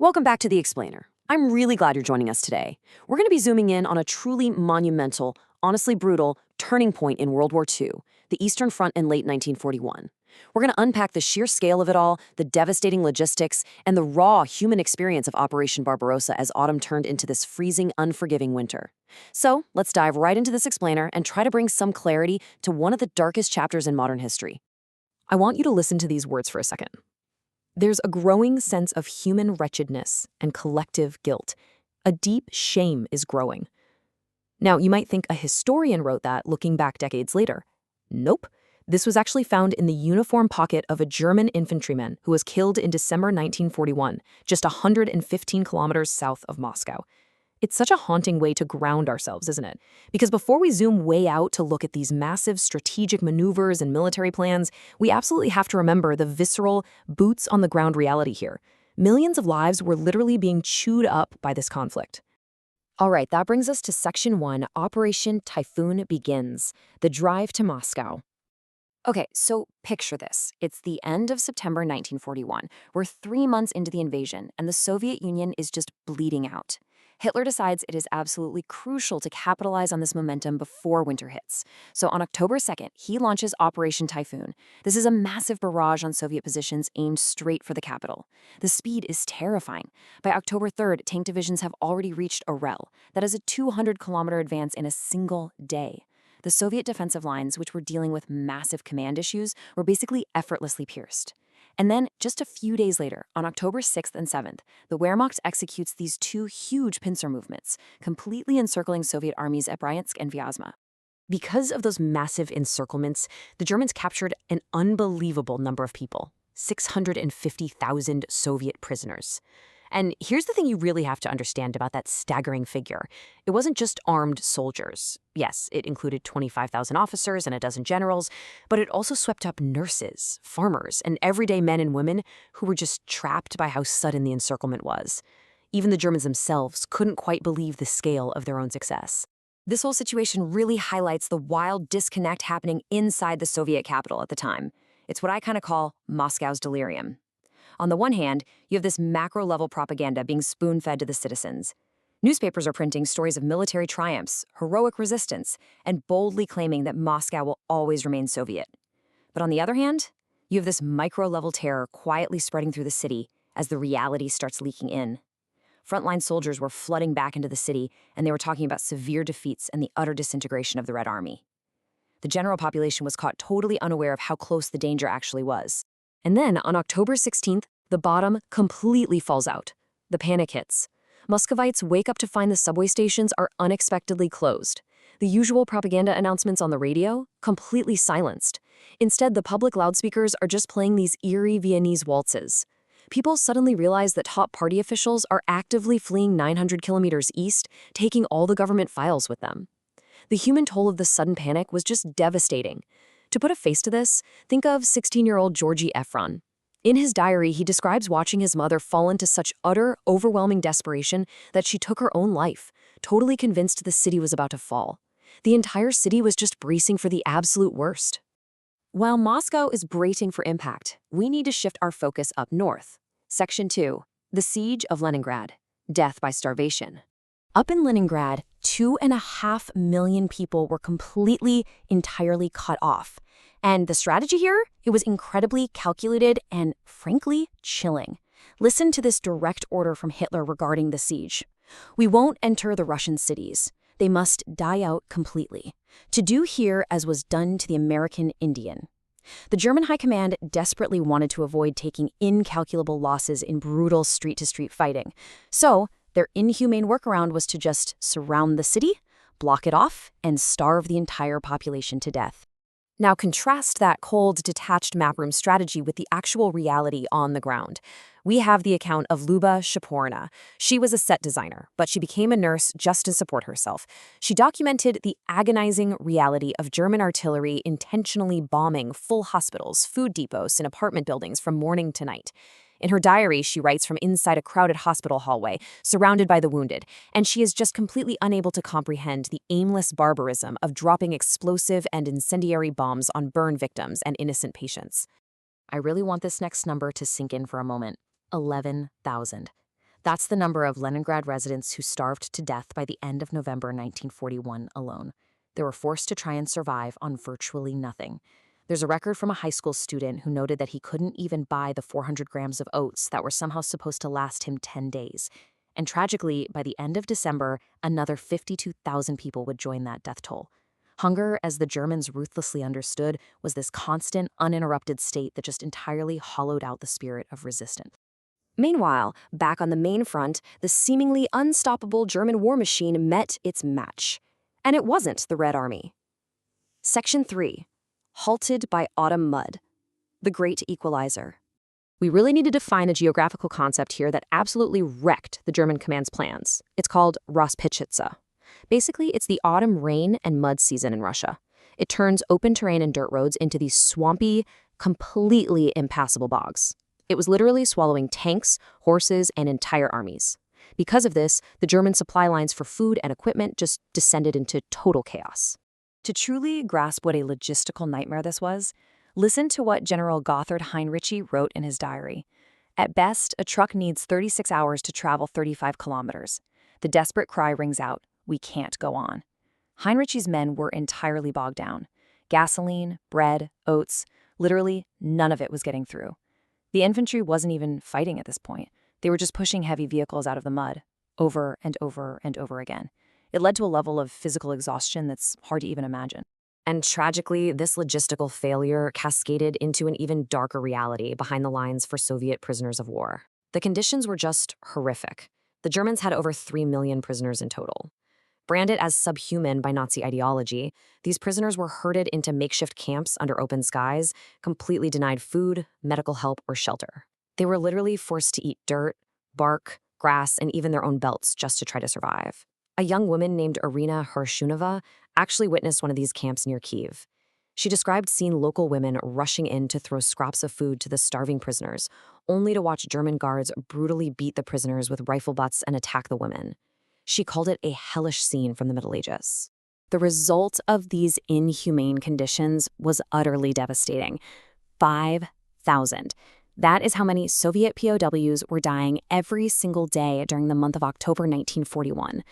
Welcome back to The Explainer. I'm really glad you're joining us today. We're going to be zooming in on a truly monumental, honestly brutal, turning point in World War II, the Eastern Front in late 1941. We're going to unpack the sheer scale of it all, the devastating logistics, and the raw human experience of Operation Barbarossa as autumn turned into this freezing, unforgiving winter. So, let's dive right into this explainer and try to bring some clarity to one of the darkest chapters in modern history. I want you to listen to these words for a second. There's a growing sense of human wretchedness and collective guilt. A deep shame is growing. Now, you might think a historian wrote that looking back decades later. Nope. This was actually found in the uniform pocket of a German infantryman who was killed in December 1941, just 115 kilometers south of Moscow. It's such a haunting way to ground ourselves, isn't it? Because before we zoom way out to look at these massive strategic maneuvers and military plans, we absolutely have to remember the visceral, boots-on-the-ground reality here. Millions of lives were literally being chewed up by this conflict. All right, that brings us to Section 1, Operation Typhoon begins, the drive to Moscow. Okay, so picture this. It's the end of September 1941. We're 3 months into the invasion, and the Soviet Union is just bleeding out. Hitler decides it is absolutely crucial to capitalize on this momentum before winter hits. So on October 2nd, he launches Operation Typhoon. This is a massive barrage on Soviet positions aimed straight for the capital. The speed is terrifying. By October 3rd, tank divisions have already reached Orel. That is a 200-kilometer advance in a single day. The Soviet defensive lines, which were dealing with massive command issues, were basically effortlessly pierced. And then, just a few days later, on October 6th and 7th, the Wehrmacht executes these two huge pincer movements, completely encircling Soviet armies at Bryansk and Vyazma. Because of those massive encirclements, the Germans captured an unbelievable number of people, 650,000 Soviet prisoners. And here's the thing you really have to understand about that staggering figure. It wasn't just armed soldiers. Yes, it included 25,000 officers and a dozen generals, but it also swept up nurses, farmers, and everyday men and women who were just trapped by how sudden the encirclement was. Even the Germans themselves couldn't quite believe the scale of their own success. This whole situation really highlights the wild disconnect happening inside the Soviet capital at the time. It's what I kind of call Moscow's delirium. On the one hand, you have this macro-level propaganda being spoon-fed to the citizens. Newspapers are printing stories of military triumphs, heroic resistance, and boldly claiming that Moscow will always remain Soviet. But on the other hand, you have this micro-level terror quietly spreading through the city as the reality starts leaking in. Frontline soldiers were flooding back into the city, and they were talking about severe defeats and the utter disintegration of the Red Army. The general population was caught totally unaware of how close the danger actually was. And then, on October 16th, the bottom completely falls out. The panic hits. Muscovites wake up to find the subway stations are unexpectedly closed. The usual propaganda announcements on the radio, completely silenced. Instead, the public loudspeakers are just playing these eerie Viennese waltzes. People suddenly realize that top party officials are actively fleeing 900 kilometers east, taking all the government files with them. The human toll of this sudden panic was just devastating. To put a face to this, think of 16-year-old Georgi Efron. In his diary, he describes watching his mother fall into such utter, overwhelming desperation that she took her own life, totally convinced the city was about to fall. The entire city was just bracing for the absolute worst. While Moscow is bracing for impact, we need to shift our focus up north. Section 2, the Siege of Leningrad, Death by Starvation. Up in Leningrad, 2.5 million people were entirely cut off. And the strategy here? It was incredibly calculated and, frankly, chilling. Listen to this direct order from Hitler regarding the siege. We won't enter the Russian cities. They must die out completely. To do here as was done to the American Indian. The German High Command desperately wanted to avoid taking incalculable losses in brutal street-to-street fighting. So, their inhumane workaround was to just surround the city, block it off, and starve the entire population to death. Now contrast that cold, detached map-room strategy with the actual reality on the ground. We have the account of Luba Shaporna. She was a set designer, but she became a nurse just to support herself. She documented the agonizing reality of German artillery intentionally bombing full hospitals, food depots, and apartment buildings from morning to night. In her diary, she writes from inside a crowded hospital hallway, surrounded by the wounded, and she is just completely unable to comprehend the aimless barbarism of dropping explosive and incendiary bombs on burn victims and innocent patients. I really want this next number to sink in for a moment. 11,000. That's the number of Leningrad residents who starved to death by the end of November 1941 alone. They were forced to try and survive on virtually nothing. There's a record from a high school student who noted that he couldn't even buy the 400 grams of oats that were somehow supposed to last him 10 days. And tragically, by the end of December, another 52,000 people would join that death toll. Hunger, as the Germans ruthlessly understood, was this constant, uninterrupted state that just entirely hollowed out the spirit of resistance. Meanwhile, back on the main front, the seemingly unstoppable German war machine met its match. And it wasn't the Red Army. Section 3. Halted by autumn mud. The Great Equalizer. We really need to define a geographical concept here that absolutely wrecked the German command's plans. It's called Rosspitschitze. Basically, it's the autumn rain and mud season in Russia. It turns open terrain and dirt roads into these swampy, completely impassable bogs. It was literally swallowing tanks, horses, and entire armies. Because of this, the German supply lines for food and equipment just descended into total chaos. To truly grasp what a logistical nightmare this was, listen to what General Gotthard Heinrici wrote in his diary. At best, a truck needs 36 hours to travel 35 kilometers. The desperate cry rings out, "We can't go on." Heinrici's men were entirely bogged down. Gasoline, bread, oats, literally none of it was getting through. The infantry wasn't even fighting at this point. They were just pushing heavy vehicles out of the mud, over and over and over again. It led to a level of physical exhaustion that's hard to even imagine. And tragically, this logistical failure cascaded into an even darker reality behind the lines for Soviet prisoners of war. The conditions were just horrific. The Germans had over 3 million prisoners in total. Branded as subhuman by Nazi ideology, these prisoners were herded into makeshift camps under open skies, completely denied food, medical help, or shelter. They were literally forced to eat dirt, bark, grass, and even their own belts just to try to survive. A young woman named Irina Hershunova actually witnessed one of these camps near Kyiv. She described seeing local women rushing in to throw scraps of food to the starving prisoners, only to watch German guards brutally beat the prisoners with rifle butts and attack the women. She called it a hellish scene from the Middle Ages. The result of these inhumane conditions was utterly devastating. 5,000. That is how many Soviet POWs were dying every single day during the month of October 1941.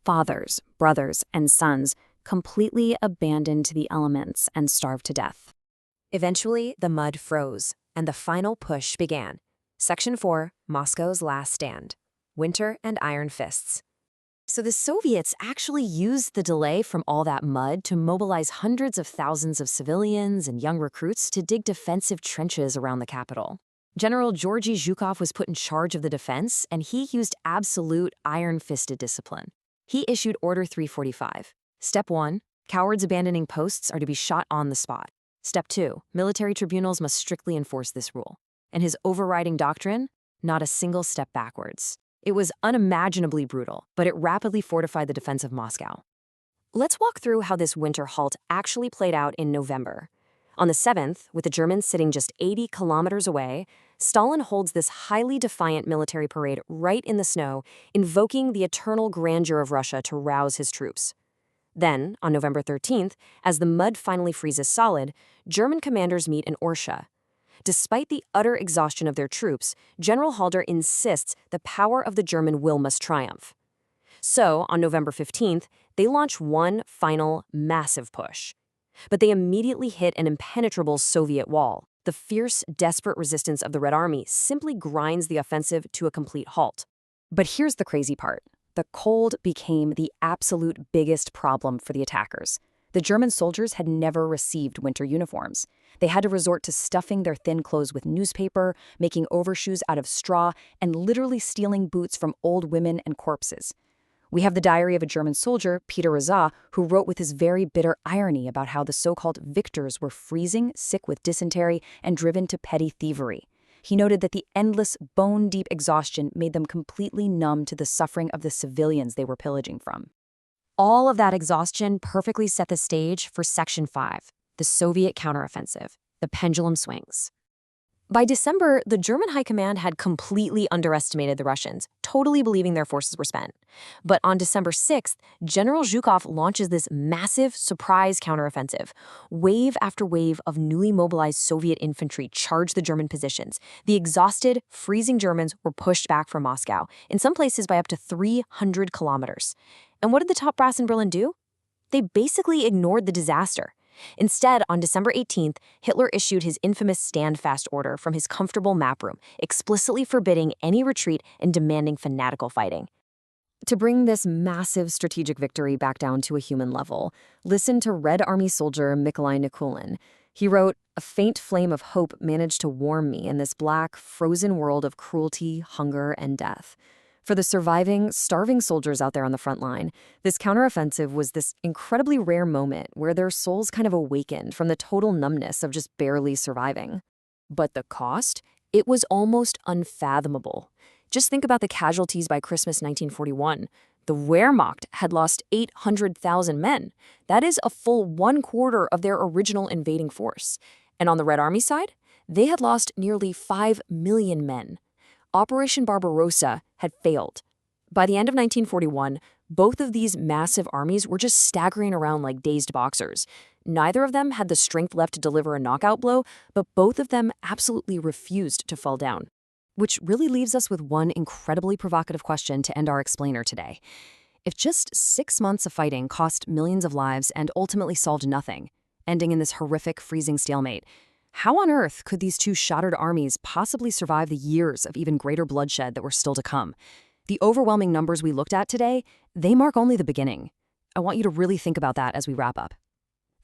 Fathers, brothers, and sons completely abandoned to the elements and starved to death. Eventually, the mud froze, and the final push began. Section 4, Moscow's Last Stand. Winter and Iron Fists. So the Soviets actually used the delay from all that mud to mobilize hundreds of thousands of civilians and young recruits to dig defensive trenches around the capital. General Georgy Zhukov was put in charge of the defense, and he used absolute iron-fisted discipline. He issued Order 345. Step 1, cowards abandoning posts are to be shot on the spot. Step 2, military tribunals must strictly enforce this rule. And his overriding doctrine? Not a single step backwards. It was unimaginably brutal, but it rapidly fortified the defense of Moscow. Let's walk through how this winter halt actually played out in November. On the 7th, with the Germans sitting just 80 kilometers away, Stalin holds this highly defiant military parade right in the snow, invoking the eternal grandeur of Russia to rouse his troops. Then, on November 13th, as the mud finally freezes solid, German commanders meet in Orsha. Despite the utter exhaustion of their troops, General Halder insists the power of the German will must triumph. So, on November 15th, they launch one final, massive push. But they immediately hit an impenetrable Soviet wall. The fierce, desperate resistance of the Red Army simply grinds the offensive to a complete halt. But here's the crazy part. The cold became the absolute biggest problem for the attackers. The German soldiers had never received winter uniforms. They had to resort to stuffing their thin clothes with newspaper, making overshoes out of straw, and literally stealing boots from old women and corpses. We have the diary of a German soldier, Peter Raza, who wrote with his very bitter irony about how the so-called victors were freezing, sick with dysentery, and driven to petty thievery. He noted that the endless, bone-deep exhaustion made them completely numb to the suffering of the civilians they were pillaging from. All of that exhaustion perfectly set the stage for Section 5, the Soviet counteroffensive. The pendulum swings. By December, the German High Command had completely underestimated the Russians, totally believing their forces were spent. But on December 6th, General Zhukov launches this massive surprise counteroffensive. Wave after wave of newly mobilized Soviet infantry charged the German positions. The exhausted, freezing Germans were pushed back from Moscow, in some places by up to 300 kilometers. And what did the top brass in Berlin do? They basically ignored the disaster. Instead, on December 18th, Hitler issued his infamous stand-fast order from his comfortable map room, explicitly forbidding any retreat and demanding fanatical fighting. To bring this massive strategic victory back down to a human level, listen to Red Army soldier Nikolai Nikulin. He wrote, "A faint flame of hope managed to warm me in this black, frozen world of cruelty, hunger, and death." For the surviving, starving soldiers out there on the front line, this counteroffensive was this incredibly rare moment where their souls kind of awakened from the total numbness of just barely surviving. But the cost? It was almost unfathomable. Just think about the casualties by Christmas 1941. The Wehrmacht had lost 800,000 men. That is a full 1/4 of their original invading force. And on the Red Army side, they had lost nearly 5 million men. Operation Barbarossa had failed. By the end of 1941, both of these massive armies were just staggering around like dazed boxers. Neither of them had the strength left to deliver a knockout blow, but both of them absolutely refused to fall down. Which really leaves us with one incredibly provocative question to end our explainer today. If just 6 months of fighting cost millions of lives and ultimately solved nothing, ending in this horrific freezing stalemate, how on earth could these two shattered armies possibly survive the years of even greater bloodshed that were still to come? The overwhelming numbers we looked at today, they mark only the beginning. I want you to really think about that as we wrap up.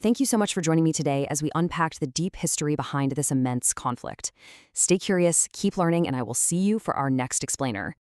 Thank you so much for joining me today as we unpacked the deep history behind this immense conflict. Stay curious, keep learning, and I will see you for our next explainer.